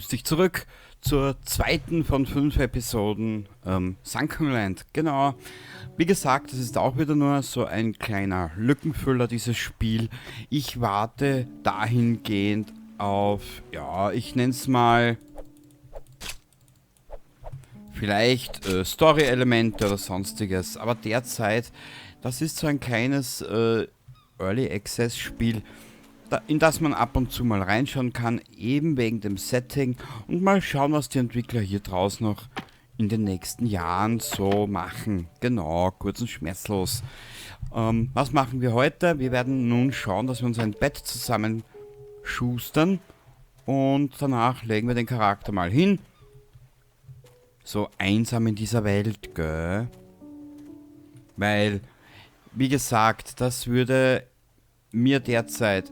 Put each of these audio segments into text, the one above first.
grüß dich zurück zur zweiten von 5 Episoden Sunkenland. Genau. Wie gesagt, es ist auch wieder nur so ein kleiner Lückenfüller, dieses Spiel. Ich warte dahingehend auf, ja, ich nenne es mal vielleicht Story-Elemente oder sonstiges. Aber derzeit, das ist so ein kleines Early Access Spiel, in das man ab und zu mal reinschauen kann, eben wegen dem Setting und mal schauen, was die Entwickler hier draußen noch in den nächsten Jahren so machen. Genau, kurz und schmerzlos. Was machen wir heute? Wir werden nun schauen, dass wir uns ein Bett zusammen schustern und danach legen wir den Charakter mal hin. So einsam in dieser Welt, gell? Weil, wie gesagt, das würde mir derzeit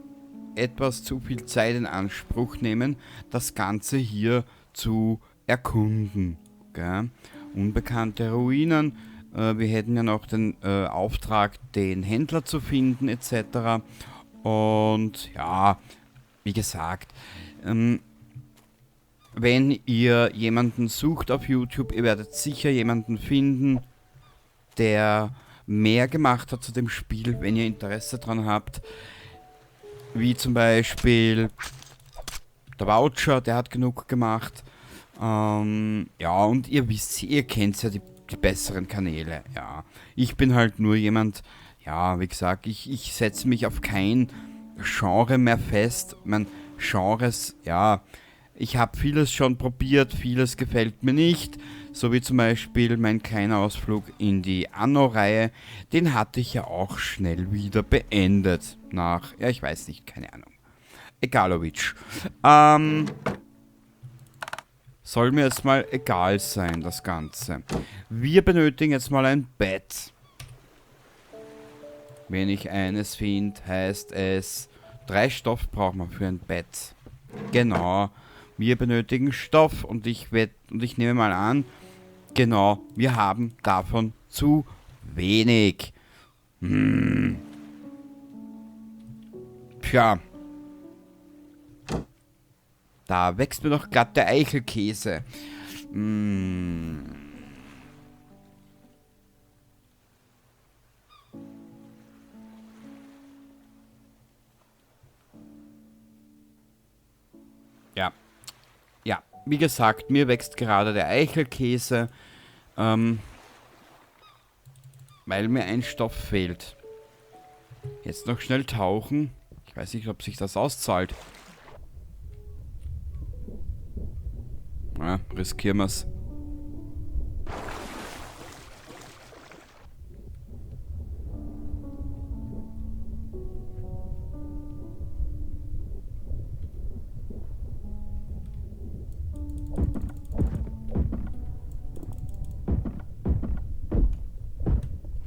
etwas zu viel Zeit in Anspruch nehmen, das Ganze hier zu erkunden. Gell? Unbekannte Ruinen, wir hätten ja noch den Auftrag, den Händler zu finden, etc. Und ja, wie gesagt, wenn ihr jemanden sucht auf YouTube, ihr werdet sicher jemanden finden, der mehr gemacht hat zu dem Spiel, wenn ihr Interesse dran habt. Wie zum Beispiel der Voucher, der hat genug gemacht. Ja, und ihr wisst, ihr kennt ja die besseren Kanäle. Ja, ich bin halt nur jemand, ja, wie gesagt, ich setze mich auf kein Genre mehr fest. Genres, ja, ich habe vieles schon probiert, vieles gefällt mir nicht. So wie zum Beispiel mein kleiner Ausflug in die Anno-Reihe. Den hatte ich ja auch schnell wieder beendet. Nach, ja, ich weiß nicht, keine Ahnung. Egalowitsch. Soll mir jetzt mal egal sein, das Ganze. Wir benötigen jetzt mal ein Bett. Wenn ich eines finde, heißt es, 3 Stoff brauchen wir für ein Bett. Genau. Wir benötigen Stoff und ich nehme mal an, genau, wir haben davon zu wenig. Tja. Da wächst mir doch glatt der Eichelkäse. Ja. Ja, wie gesagt, mir wächst gerade der Eichelkäse, weil mir ein Stoff fehlt. Jetzt noch schnell tauchen. Ich weiß nicht, ob sich das auszahlt. Ja, riskieren wir's.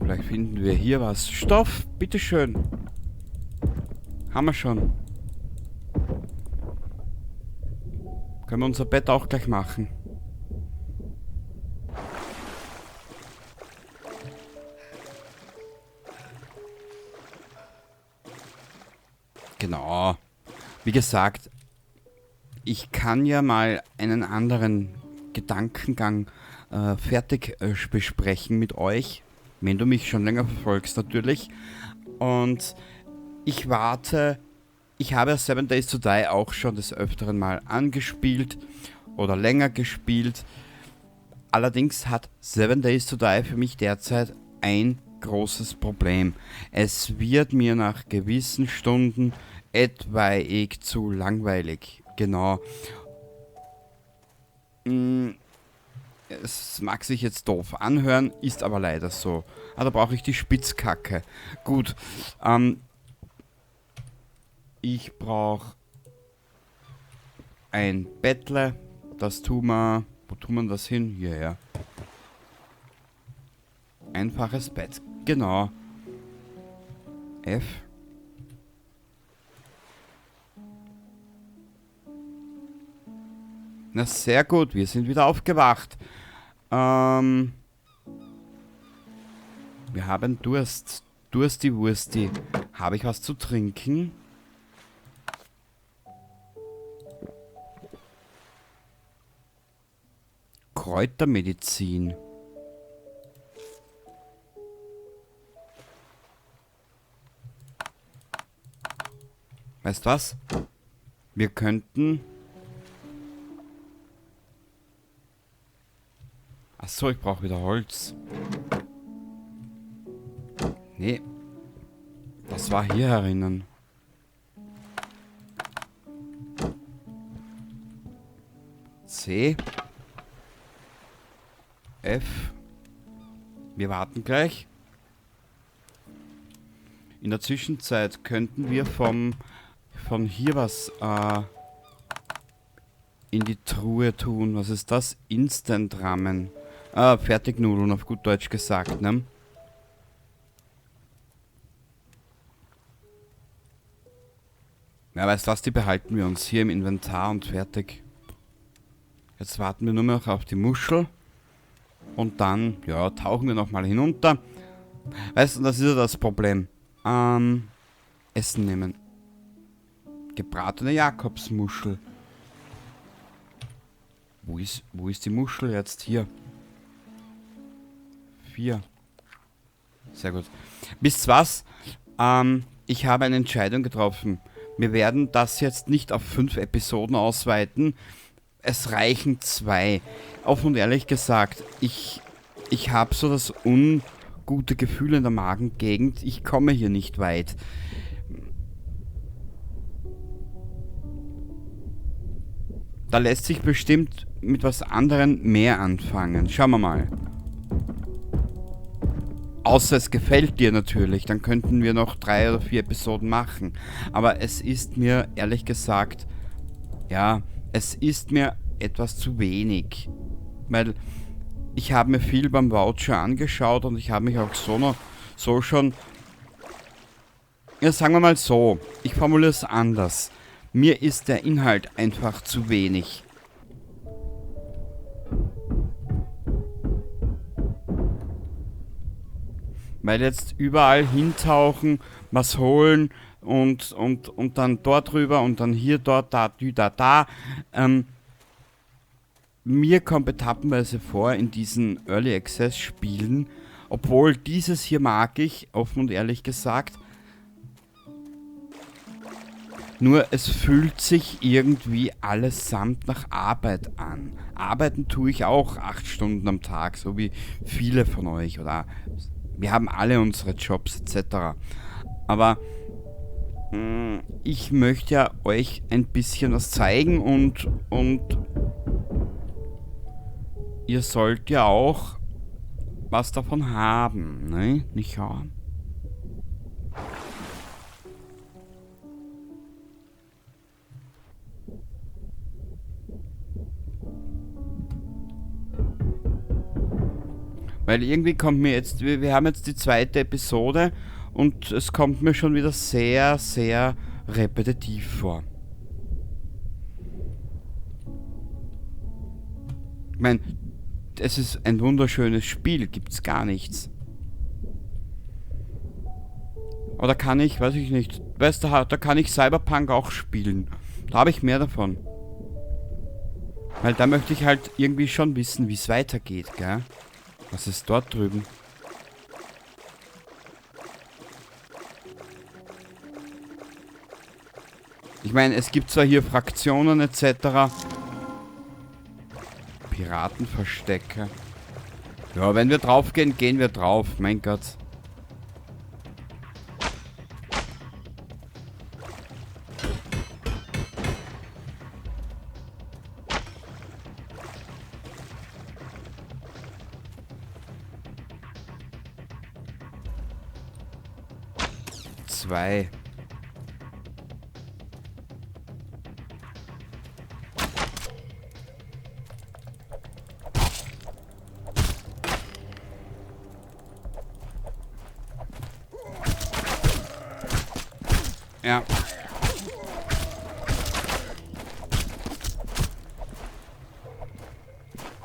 Vielleicht finden wir hier was. Stoff, bitteschön. Haben wir schon. Können wir unser Bett auch gleich machen. Genau. Wie gesagt, ich kann ja mal einen anderen Gedankengang fertig besprechen mit euch, wenn du mich schon länger verfolgst natürlich. Und ich habe ja 7 Days to Die auch schon des Öfteren mal angespielt oder länger gespielt. Allerdings hat 7 Days to Die für mich derzeit ein großes Problem. Es wird mir nach gewissen Stunden etwaig zu langweilig. Genau. Es mag sich jetzt doof anhören, ist aber leider so. Ah, da brauche ich die Spitzkacke. Gut. Ich brauche ein Bettle. Das tun wir. Wo tun wir das hin? Hierher. Einfaches Bett. Genau. F. Na, sehr gut. Wir sind wieder aufgewacht. Wir haben Durst. Dursti Wursti. Habe ich was zu trinken? Kräutermedizin. Weißt du was? Wir könnten... Achso, ich brauche wieder Holz. Nee. Das war hier herinnen. C. F. Wir warten gleich. In der Zwischenzeit könnten wir von hier was in die Truhe tun. Was ist das? Instant Ramen. Fertignudeln auf gut Deutsch gesagt, ne? Ja, weißt du was, die behalten wir uns hier im Inventar und fertig. Jetzt warten wir nur noch auf die Muschel. Und dann, ja, tauchen wir nochmal hinunter. Weißt du, das ist ja das Problem. Essen nehmen. Gebratene Jakobsmuschel. Wo ist die Muschel jetzt? Hier. 4. Sehr gut. Wisst ihr was? Ich habe eine Entscheidung getroffen. Wir werden das jetzt nicht auf 5 Episoden ausweiten. Es reichen 2. Offen und ehrlich gesagt, ich habe so das ungute Gefühl in der Magengegend. Ich komme hier nicht weit. Da lässt sich bestimmt mit was anderem mehr anfangen. Schauen wir mal. Außer es gefällt dir natürlich, dann könnten wir noch 3 oder 4 Episoden machen. Aber es ist mir, ehrlich gesagt, ja, es ist mir etwas zu wenig. Weil ich habe mir viel beim Voucher angeschaut und ich habe mich auch so schon... Ja, sagen wir mal so, ich formuliere es anders. Mir ist der Inhalt einfach zu wenig. Weil jetzt überall hintauchen, was holen und dann dort rüber und dann hier, dort, da. Mir kommt etappenweise vor in diesen Early Access Spielen, obwohl dieses hier mag ich, offen und ehrlich gesagt. Nur es fühlt sich irgendwie allesamt nach Arbeit an. Arbeiten tue ich auch 8 Stunden am Tag, so wie viele von euch, oder? Wir haben alle unsere Jobs etc. Aber ich möchte ja euch ein bisschen was zeigen und ihr sollt ja auch was davon haben, ne? Nicht wahr? Weil irgendwie kommt mir jetzt, wir haben jetzt die 2. Episode und es kommt mir schon wieder sehr, sehr repetitiv vor. Ich meine, es ist ein wunderschönes Spiel, gibt's gar nichts. Oder kann ich, weiß ich nicht, weißt du, da kann ich Cyberpunk auch spielen. Da habe ich mehr davon. Weil da möchte ich halt irgendwie schon wissen, wie es weitergeht, gell? Was ist dort drüben? Ich meine, es gibt zwar hier Fraktionen etc. Piratenverstecke. Ja, wenn wir drauf gehen, gehen wir drauf. Mein Gott. Zwei. Ja.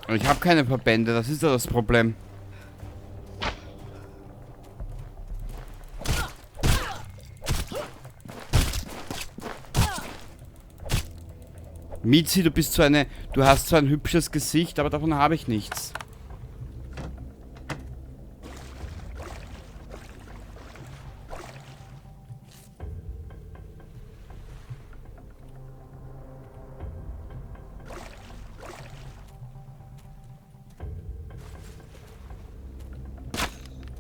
Ich habe keine Verbände, das ist ja das Problem. Mizi, du bist so eine... Du hast so ein hübsches Gesicht, aber davon habe ich nichts.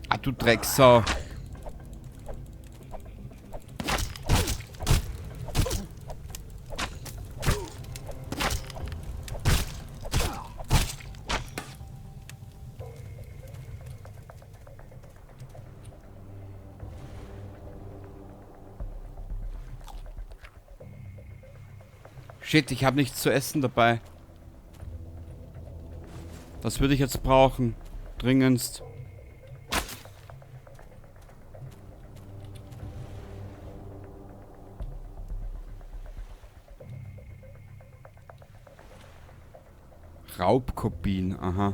Ah, du Drecksau. Shit, ich habe nichts zu essen dabei. Das würde ich jetzt brauchen. Dringendst. Raubkopien, aha.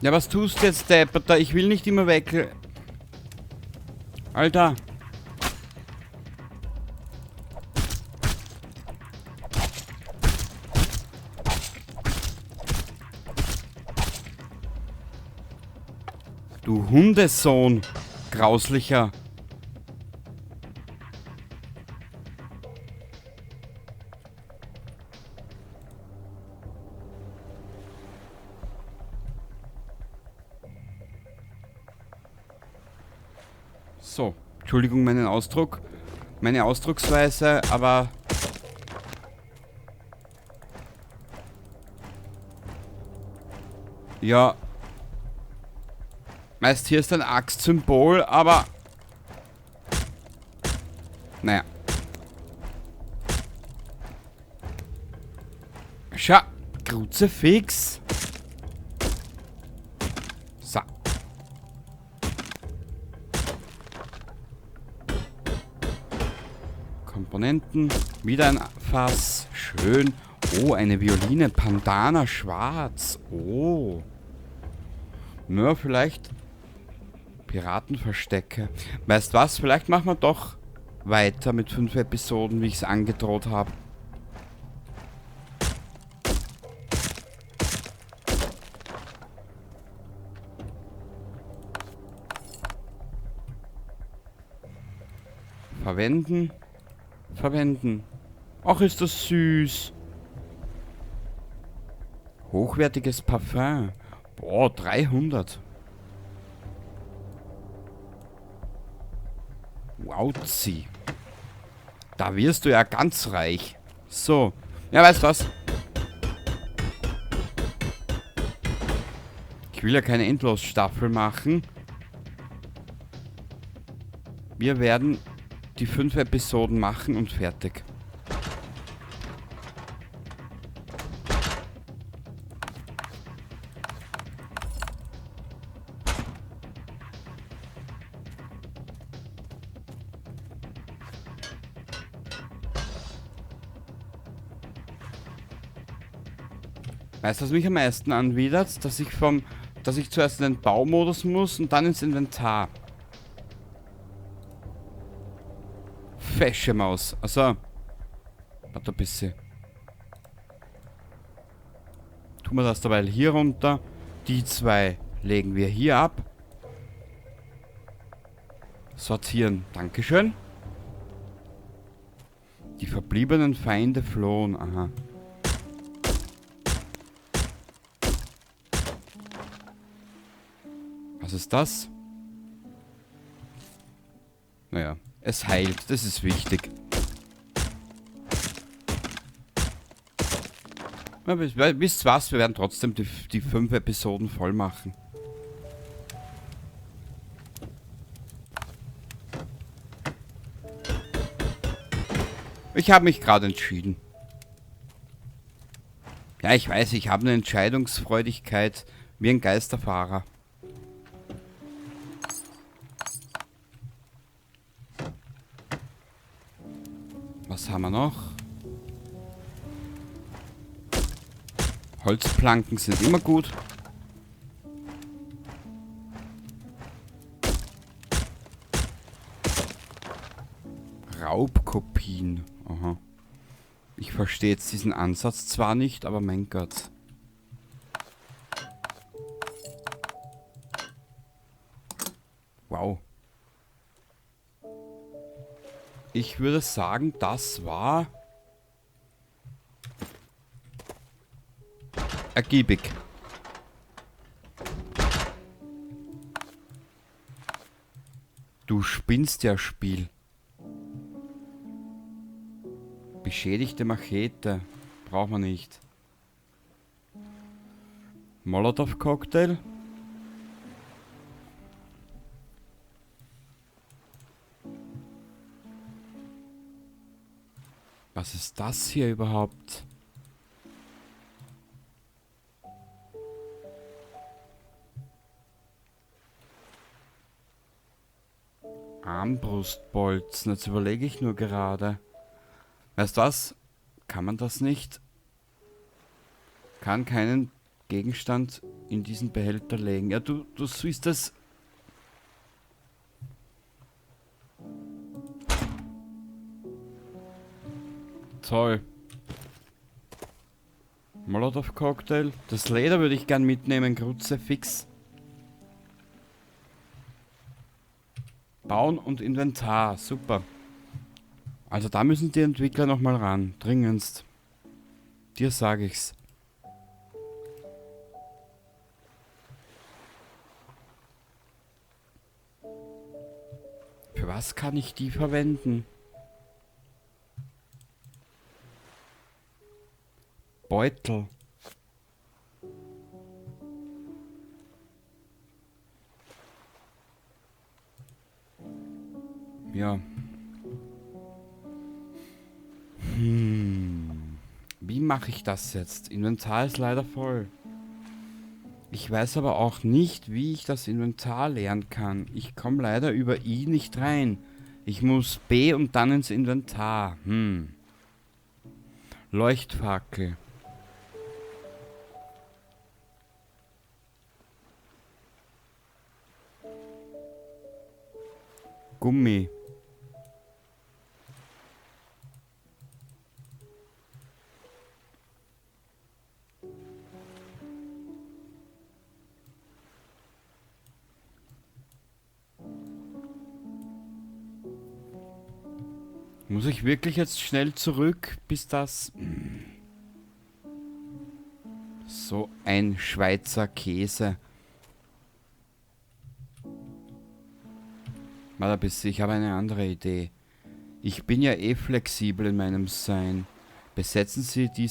Ja, was tust du jetzt, Depperter? Ich will nicht immer weg. Alter. Du Hundesohn. Grauslicher. So, Entschuldigung meinen Ausdruck, meine Ausdrucksweise, aber... Ja. Meist hier ist ein Axt-Symbol, aber... Naja. Schau, Kruzifix. So. Komponenten. Wieder ein Fass. Schön. Oh, eine Violine. Pandana schwarz. Oh. Nur vielleicht Piratenverstecke. Weißt was? Vielleicht machen wir doch weiter mit 5 Episoden, wie ich es angedroht habe. Verwenden. Verwenden. Ach, ist das süß. Hochwertiges Parfum. Boah, 300. Wauzi. Da wirst du ja ganz reich. So. Ja, weißt du was? Ich will ja keine Endlosstaffel machen. Wir werden die 5 Episoden machen und fertig. Weißt du, was mich am meisten anwidert? Dass ich zuerst in den Baumodus muss und dann ins Inventar. Fesche Maus. Also. Warte ein bisschen. Tun wir das dabei hier runter. Die 2 legen wir hier ab. Sortieren. Dankeschön. Die verbliebenen Feinde flohen. Aha. Was ist das? Naja, es heilt. Das ist wichtig. Ja, wisst was? Wir werden trotzdem die 5 Episoden voll machen. Ich habe mich gerade entschieden. Ja, ich weiß, ich habe eine Entscheidungsfreudigkeit wie ein Geisterfahrer. Was haben wir noch? Holzplanken sind immer gut. Raubkopien. Aha. Ich verstehe jetzt diesen Ansatz zwar nicht, aber mein Gott. Wow. Ich würde sagen, das war ergiebig. Du spinnst ja, Spiel. Beschädigte Machete. Braucht man nicht. Molotov-Cocktail. Was ist das hier überhaupt? Armbrustbolzen. Jetzt überlege ich nur gerade. Weißt du was? Kann man das nicht? Kann keinen Gegenstand in diesen Behälter legen. Ja, du siehst das. Toll. Molotov-Cocktail. Das Leder würde ich gern mitnehmen. Grütze fix. Bauen und Inventar. Super. Also da müssen die Entwickler nochmal ran. Dringendst. Dir sage ich's. Für was kann ich die verwenden? Beutel. Ja. Wie mache ich das jetzt? Inventar ist leider voll. Ich weiß aber auch nicht, wie ich das Inventar leeren kann. Ich komme leider über I nicht rein. Ich muss B und dann ins Inventar. Leuchtfackel. Gummi. Muss ich wirklich jetzt schnell zurück, bis das... So ein Schweizer Käse. Warte bis, ich habe eine andere Idee. Ich bin ja eh flexibel in meinem Sein. Besetzen Sie die...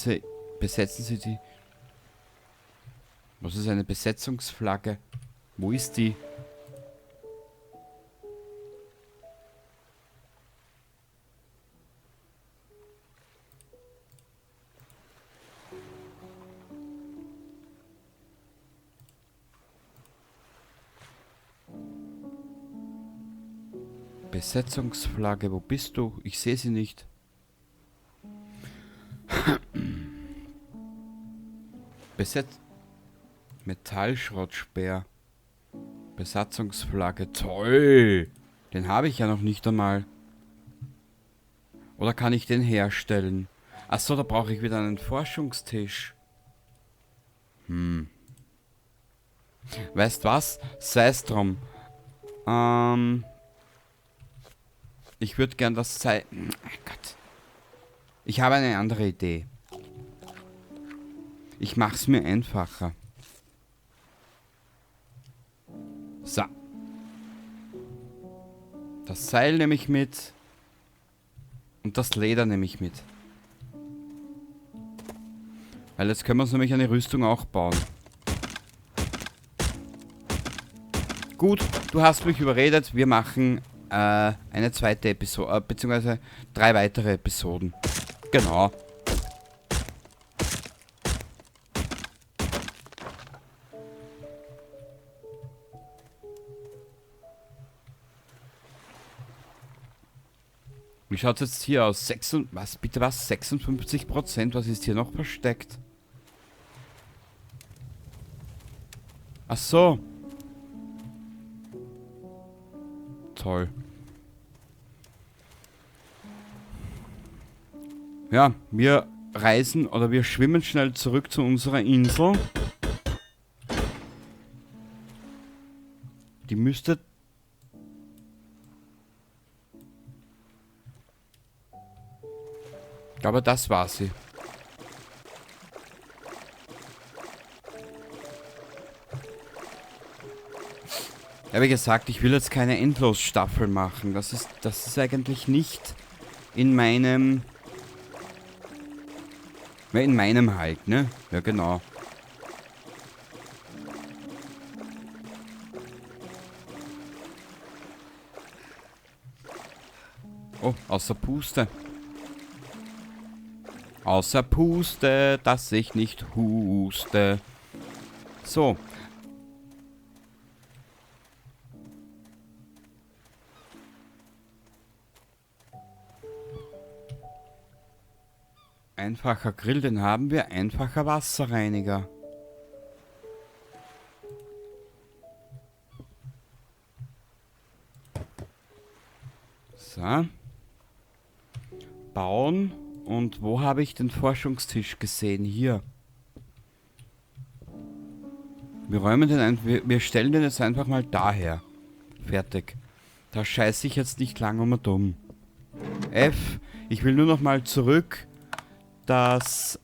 Was ist eine Besetzungsflagge? Wo ist die? Besetzungsflagge, wo bist du? Ich sehe sie nicht. Metallschrottspeer. Besatzungsflagge. Toll! Den habe ich ja noch nicht einmal. Oder kann ich den herstellen? Achso, da brauche ich wieder einen Forschungstisch. Weißt was? Sei es drum. Ich würde gern das zeigen. Gott. Ich habe eine andere Idee. Ich mache es mir einfacher. So. Das Seil nehme ich mit. Und das Leder nehme ich mit. Weil jetzt können wir uns nämlich eine Rüstung auch bauen. Gut, du hast mich überredet. Wir machen eine zweite Episode, beziehungsweise 3 weitere Episoden. Genau. Wie schaut es jetzt hier aus? Was, bitte was? 56%? Was ist hier noch versteckt? Ach so. Toll. Ja, wir reisen oder wir schwimmen schnell zurück zu unserer Insel. Die müsste... Ich glaube, das war sie. Ja, wie gesagt, ich will jetzt keine Endlosstaffel machen. Das ist eigentlich nicht in meinem... Ja, in meinem halt, ne? Ja, genau. Oh, außer Puste. Außer Puste, dass ich nicht huste. So. Einfacher Grill, den haben wir. Einfacher Wasserreiniger. So. Bauen. Und wo habe ich den Forschungstisch gesehen? Hier. Wir räumen den ein, wir stellen den jetzt einfach mal daher. Fertig. Da scheiße ich jetzt nicht lang um und um. F. Ich will nur noch mal zurück, dass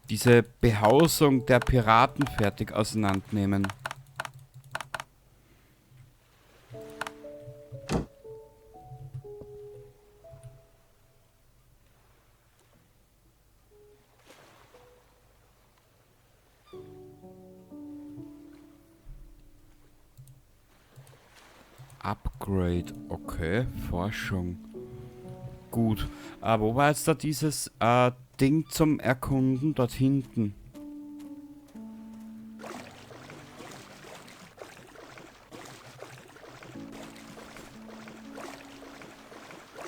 diese Behausung der Piraten fertig auseinandernehmen. Upgrade, okay, Forschung. Gut. Wo war jetzt da dieses Ding zum Erkunden? Dort hinten.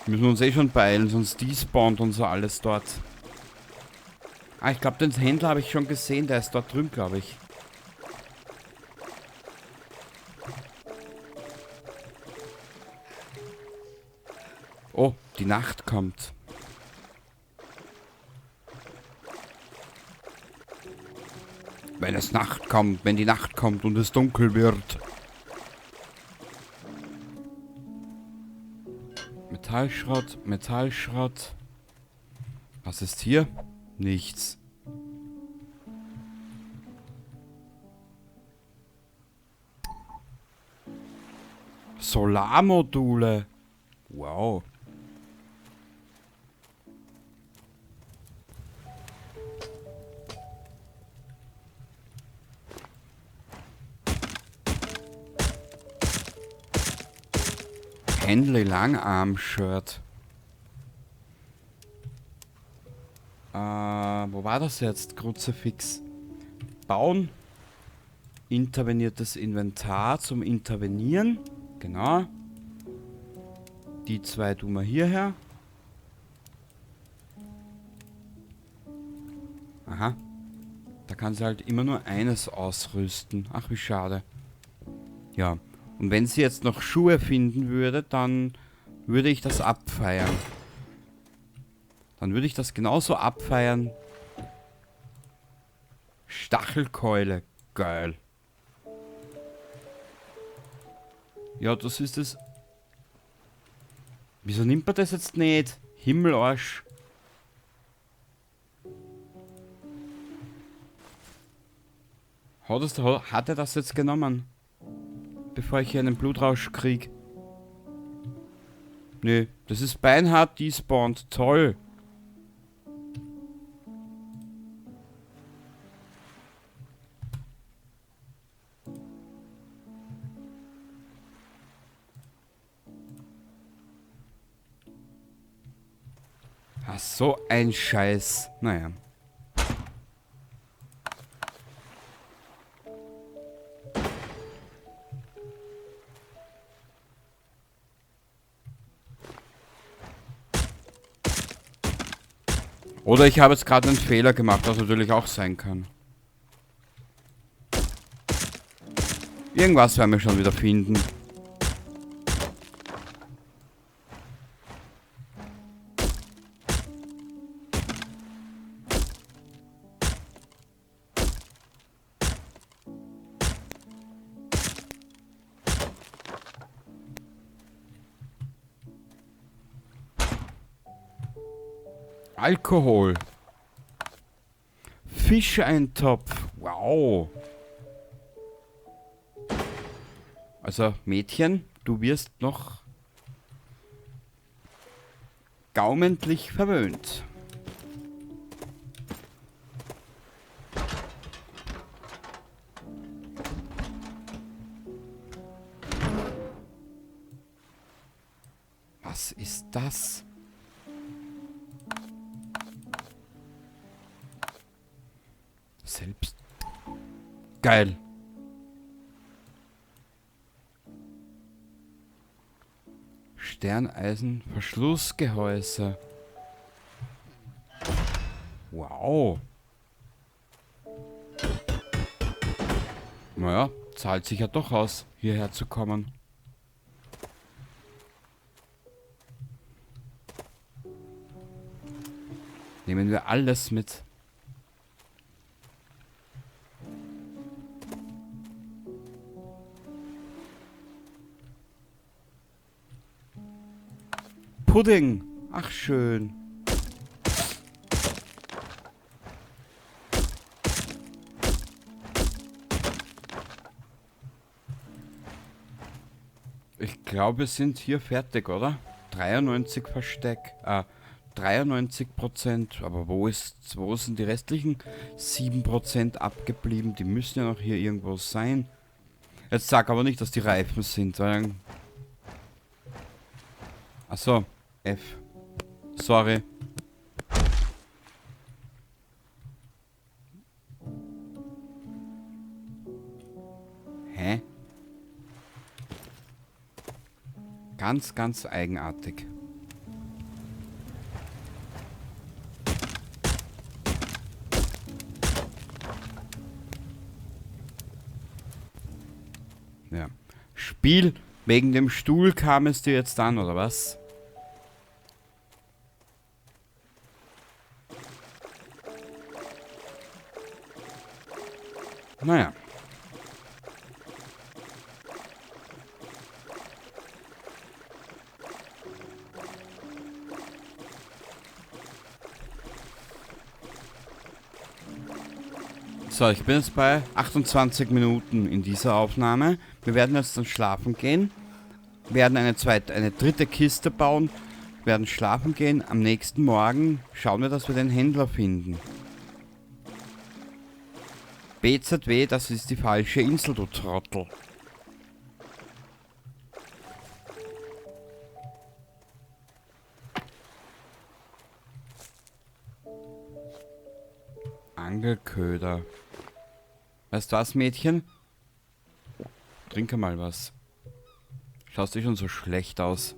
Müssen wir uns eh schon beeilen, sonst despawnt und so alles dort. Ah, ich glaube, den Händler habe ich schon gesehen, der ist dort drüben, glaube ich. Oh, die Nacht kommt. Wenn es Nacht kommt, wenn die Nacht kommt und es dunkel wird. Metallschrott, Metallschrott. Was ist hier? Nichts. Solarmodule. Wow. Henley Langarm-Shirt. Wo war das jetzt? Kruzifix. Bauen. Interveniertes Inventar zum Intervenieren. Genau. Die zwei tun wir hierher. Aha. Da kann sie halt immer nur eines ausrüsten. Ach, wie schade. Ja. Und wenn sie jetzt noch Schuhe finden würde, dann würde ich das abfeiern. Dann würde ich das genauso abfeiern. Stachelkeule. Geil. Ja, das ist es. Wieso nimmt man das jetzt nicht? Himmelarsch. Hat er das jetzt genommen? Bevor ich hier einen Blutrausch krieg. Nee, das ist beinhart despawned. Toll. Ach, so ein Scheiß. Naja. Oder ich habe jetzt gerade einen Fehler gemacht, was natürlich auch sein kann. Irgendwas werden wir schon wieder finden. Alkohol. Fischeintopf. Wow. Also, Mädchen, du wirst noch gaumentlich verwöhnt. Was ist das? Selbst. Geil. Sterneisen Verschlussgehäuse. Wow. Naja, zahlt sich ja doch aus, hierher zu kommen. Nehmen wir alles mit. Pudding. Ach, schön. Ich glaube, wir sind hier fertig, oder? 93 Versteck. 93%. Aber wo sind die restlichen 7% abgeblieben? Die müssen ja noch hier irgendwo sein. Jetzt sag aber nicht, dass die Reifen sind, weil... Achso, F. Sorry. Hä? Ganz, ganz eigenartig. Ja. Spiel, wegen dem Stuhl kam es dir jetzt an, oder was? Naja. So, ich bin jetzt bei 28 Minuten in dieser Aufnahme. Wir werden jetzt dann schlafen gehen. Werden eine dritte Kiste bauen. Werden schlafen gehen. Am nächsten Morgen schauen wir, dass wir den Händler finden. BZW, das ist die falsche Insel, du Trottel. Angelköder. Weißt du was, Mädchen? Trinke mal was. Schaust du schon so schlecht aus?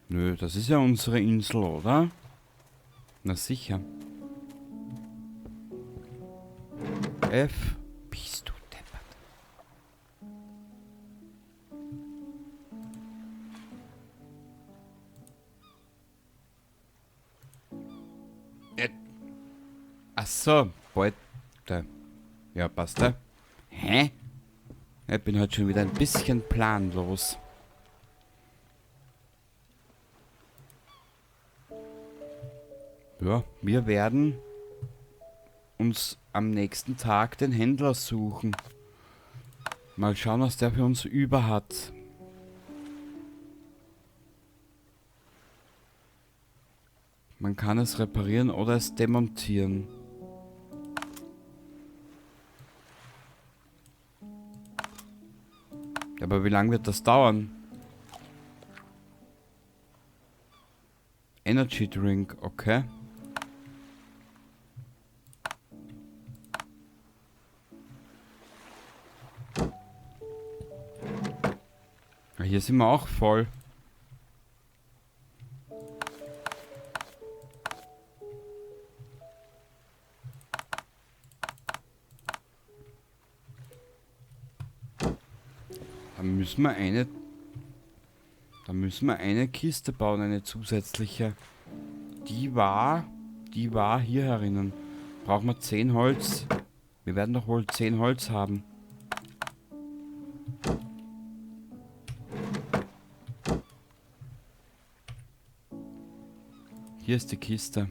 Nö, das ist ja unsere Insel, oder? Na sicher. F. Bist du deppert? Ach so, Beute. Ja, passt da. Hä? Ich bin heute schon wieder ein bisschen planlos. Ja, wir werden uns am nächsten Tag den Händler suchen. Mal schauen, was der für uns über hat. Man kann es reparieren oder es demontieren. Aber wie lange wird das dauern? Energy Drink, okay. Hier sind wir auch voll. Dann müssen wir eine... Dann müssen wir eine Kiste bauen, eine zusätzliche. Die war hier herinnen. Brauchen wir 10 Holz. Wir werden doch wohl 10 Holz haben. Hier ist die Kiste.